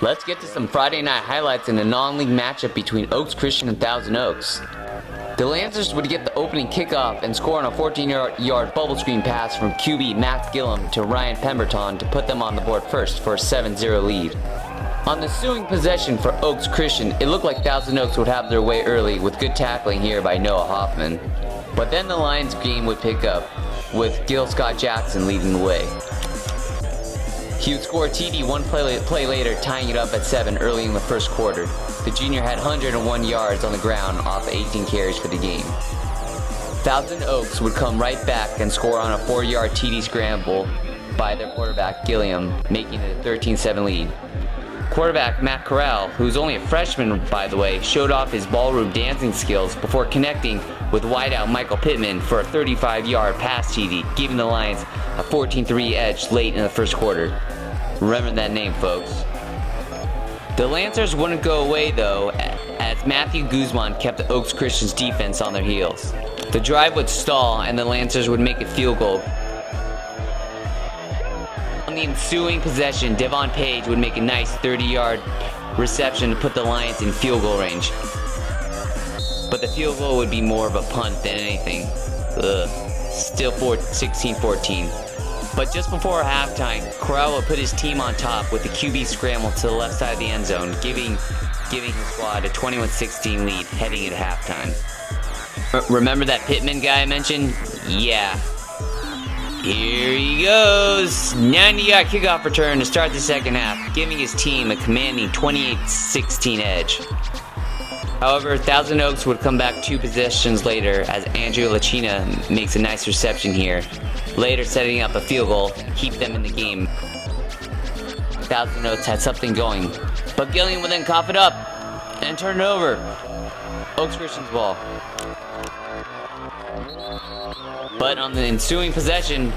Let's get to some Friday night highlights in a non-league matchup between Oaks Christian and Thousand Oaks. The Lancers would get the opening kickoff and score on a 14-yard bubble screen pass from QB Max Gillum to Ryan Pemberton to put them on the board first for a 7-0 lead. On the ensuing possession for Oaks Christian, it looked like Thousand Oaks would have their way early with good tackling here by Noah Hoffman. But then the Lions game would pick up, with Gil Scott Jackson leading the way. He would score a TD one play later, tying it up at 7 early in the first quarter. The junior had 101 yards on the ground off 18 carries for the game. Thousand Oaks would come right back and score on a 4-yard TD scramble by their quarterback Gilliam, making it a 13-7 lead. Quarterback Matt Corral, who's only a freshman by the way, showed off his ballroom dancing skills before connecting with wideout Michael Pittman for a 35-yard pass TD, giving the Lions a 14-3 edge late in the first quarter. Remember that name, folks. The Lancers wouldn't go away though, as Matthew Guzman kept the Oaks Christian's defense on their heels. The drive would stall and the Lancers would make a field goal. On the ensuing possession, Devon Page would make a nice 30-yard reception to put the Lions in field goal range. But the field goal would be more of a punt than anything. Still 16-14. But just before halftime, Corral would put his team on top with the QB scramble to the left side of the end zone, giving his squad a 21-16 lead heading into halftime. Remember that Pittman guy I mentioned? Yeah. Here he goes! 90-yard kickoff return to start the second half, giving his team a commanding 28-16 edge. However, Thousand Oaks would come back 2 possessions later as Andrew Lachina makes a nice reception here, later setting up a field goal to keep them in the game. Thousand Oaks had something going, but Gilliam would then cough it up and turn it over. Oaks Christian's ball. But on the ensuing possession,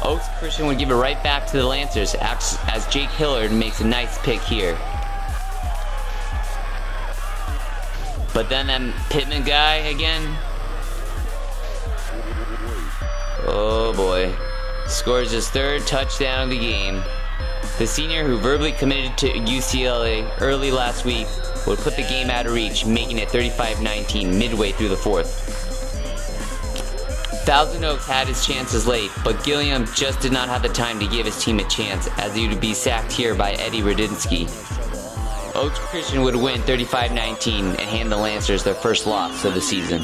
Oaks Christian would give it right back to the Lancers as Jake Hillard makes a nice pick here. But then that Pittman guy again. Oh boy. Scores his 3rd touchdown of the game. The senior who verbally committed to UCLA early last week would put the game out of reach, making it 35-19 midway through the 4th. Thousand Oaks had his chances late, but Gilliam just did not have the time to give his team a chance as he would be sacked here by Eddie Radinsky. Oaks Christian would win 35-19 and hand the Lancers their first loss of the season.